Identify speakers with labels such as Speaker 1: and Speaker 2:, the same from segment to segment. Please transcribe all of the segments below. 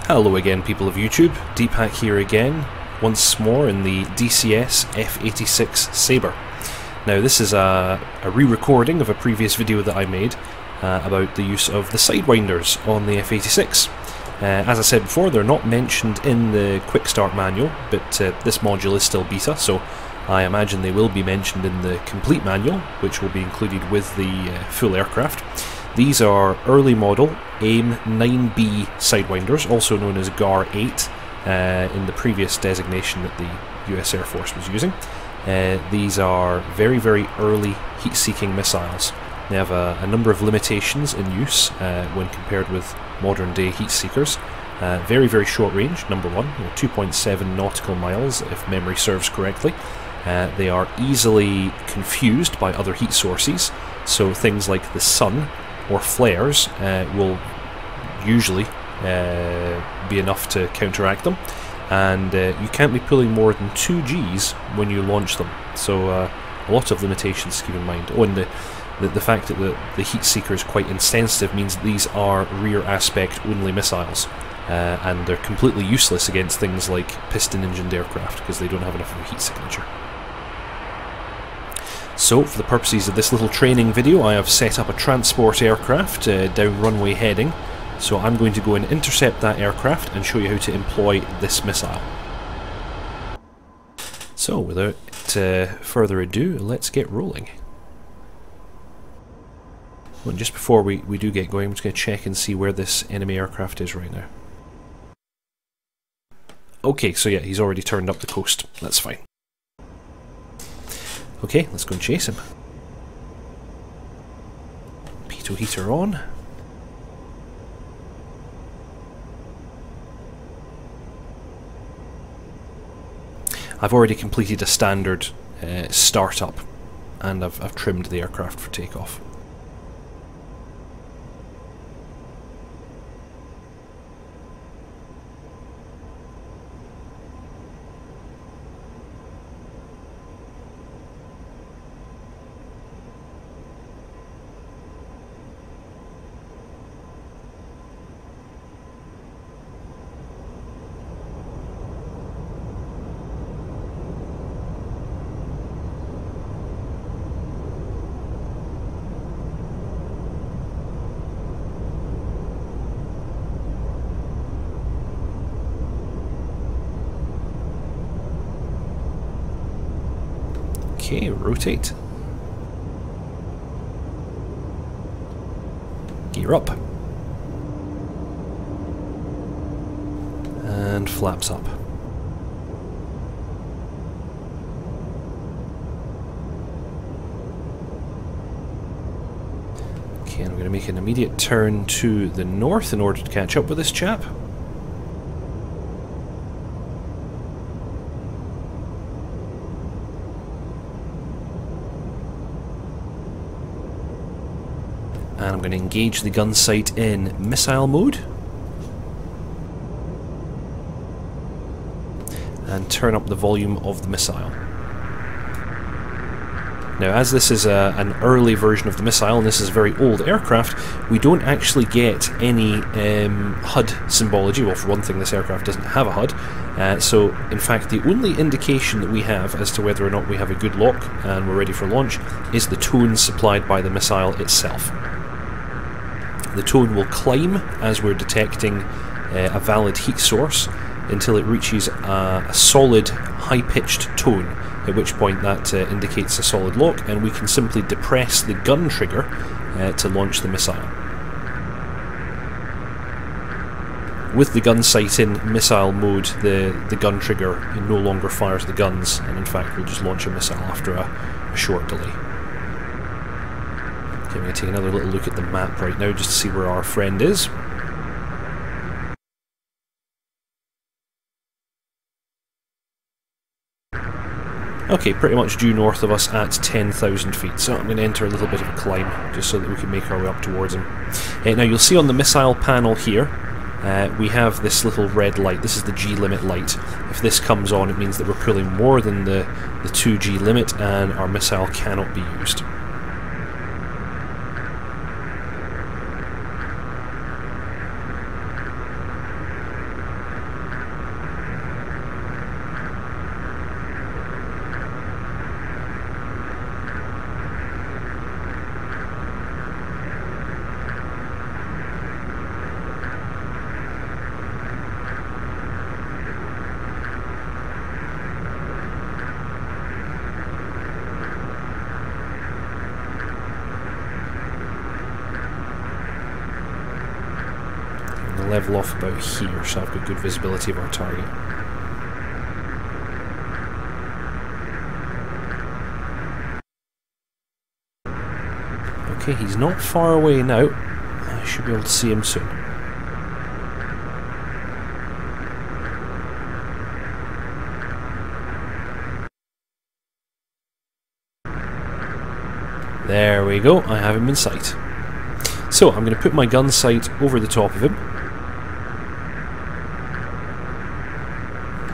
Speaker 1: Hello again, people of YouTube. Deepak here again, once more in the DCS F86 Sabre. Now this is a re-recording of a previous video that I made about the use of the sidewinders on the F86. As I said before, they're not mentioned in the quick start manual, but this module is still beta, so I imagine they will be mentioned in the complete manual, which will be included with the full aircraft. These are early model AIM9B sidewinders, also known as GAR8 in the previous designation that the US Air Force was using. These are very, very early heat-seeking missiles. They have a number of limitations in use when compared with modern day heat seekers. Very, very short range, number one, 2.7 nautical miles if memory serves correctly. They are easily confused by other heat sources, so things like the sun or flares will usually be enough to counteract them, and you can't be pulling more than 2 Gs when you launch them, so a lot of limitations to keep in mind. Oh, and the fact that the heat seeker is quite insensitive means that these are rear aspect only missiles, and they're completely useless against things like piston engined aircraft because they don't have enough of a heat signature. So, for the purposes of this little training video, I have set up a transport aircraft down runway heading, so I'm going to go and intercept that aircraft and show you how to employ this missile. So, without further ado, let's get rolling. Well, and just before we do get going, I'm just going to check and see where this enemy aircraft is right now. Okay, so yeah, he's already turned up the coast. That's fine. Okay, let's go and chase him. Pitot heater on. I've already completed a standard startup, and I've trimmed the aircraft for takeoff. Okay, rotate. Gear up. And flaps up. Okay, I'm going to make an immediate turn to the north in order to catch up with this chap. And I'm going to engage the gun sight in missile mode and turn up the volume of the missile. Now, as this is an early version of the missile, and this is a very old aircraft, we don't actually get any HUD symbology. Well, for one thing, this aircraft doesn't have a HUD, so in fact the only indication that we have as to whether or not we have a good lock and we're ready for launch is the tone supplied by the missile itself. The tone will climb as we're detecting a valid heat source until it reaches a solid, high-pitched tone, at which point that indicates a solid lock, and we can simply depress the gun trigger to launch the missile. With the gun sight in missile mode, the gun trigger no longer fires the guns, and in fact will just launch a missile after a short delay. Okay, I'm going to take another little look at the map right now just to see where our friend is. Okay, pretty much due north of us at 10,000 feet, so I'm going to enter a little bit of a climb just so that we can make our way up towards him. Now you'll see on the missile panel here, we have this little red light. This is the G limit light. If this comes on, it means that we're pulling more than the 2G limit and our missile cannot be used. going to level off about here so I've got good visibility of our target. Okay, he's not far away now. I should be able to see him soon. There we go, I have him in sight. So, I'm going to put my gun sight over the top of him.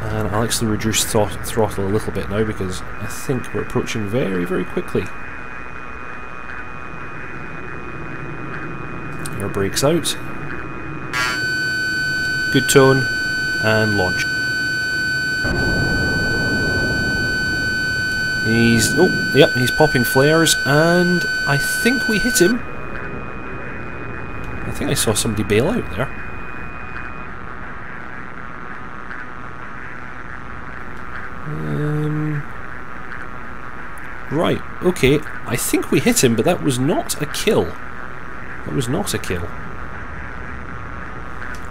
Speaker 1: And I'll actually reduce throttle a little bit now because I think we're approaching very, very quickly. Air brakes out. Good tone. And launch. He's popping flares, and I think we hit him. I think I saw somebody bail out there. Right, okay, I think we hit him, but that was not a kill. That was not a kill.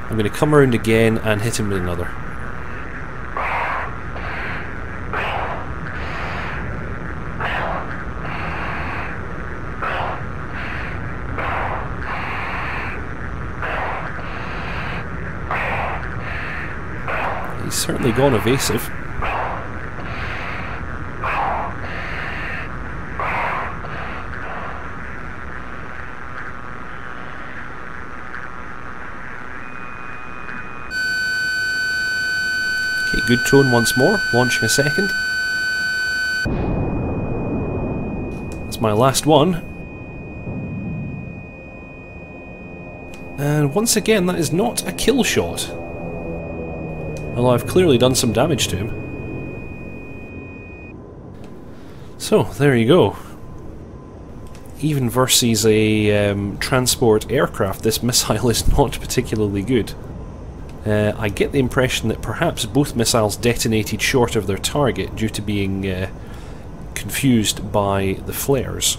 Speaker 1: I'm going to come around again and hit him with another. He's certainly gone evasive. Okay, good tone once more, launching a second. That's my last one. And once again, that is not a kill shot. Although I've clearly done some damage to him. So, there you go. Even versus a transport aircraft, this missile is not particularly good. I get the impression that perhaps both missiles detonated short of their target due to being confused by the flares.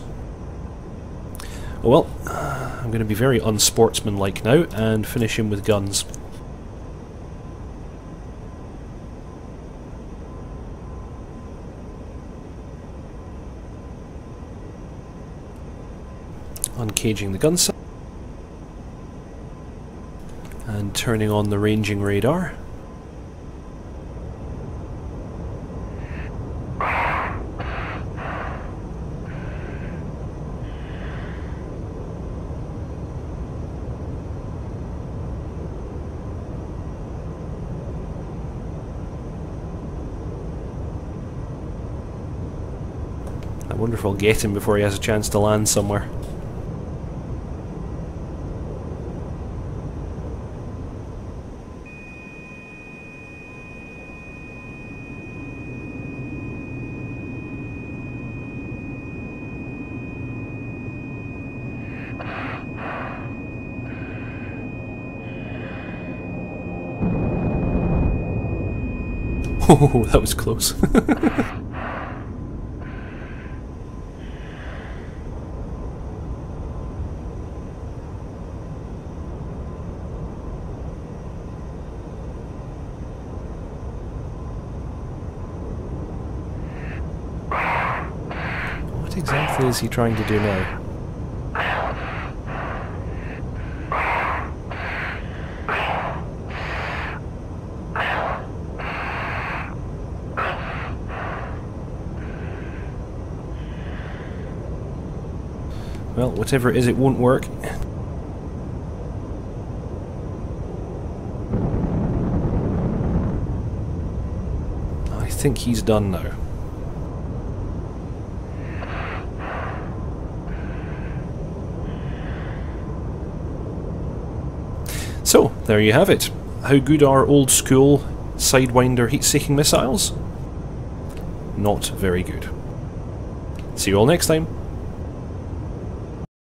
Speaker 1: Oh well, I'm going to be very unsportsmanlike now and finish him with guns. Uncaging the gun sight and turning on the ranging radar. I wonder if I'll get him before he has a chance to land somewhere. Oh, that was close. What exactly is he trying to do now? Well, whatever it is, it won't work. I think he's done now. So, there you have it. How good are old school sidewinder heat-seeking missiles? Not very good. See you all next time.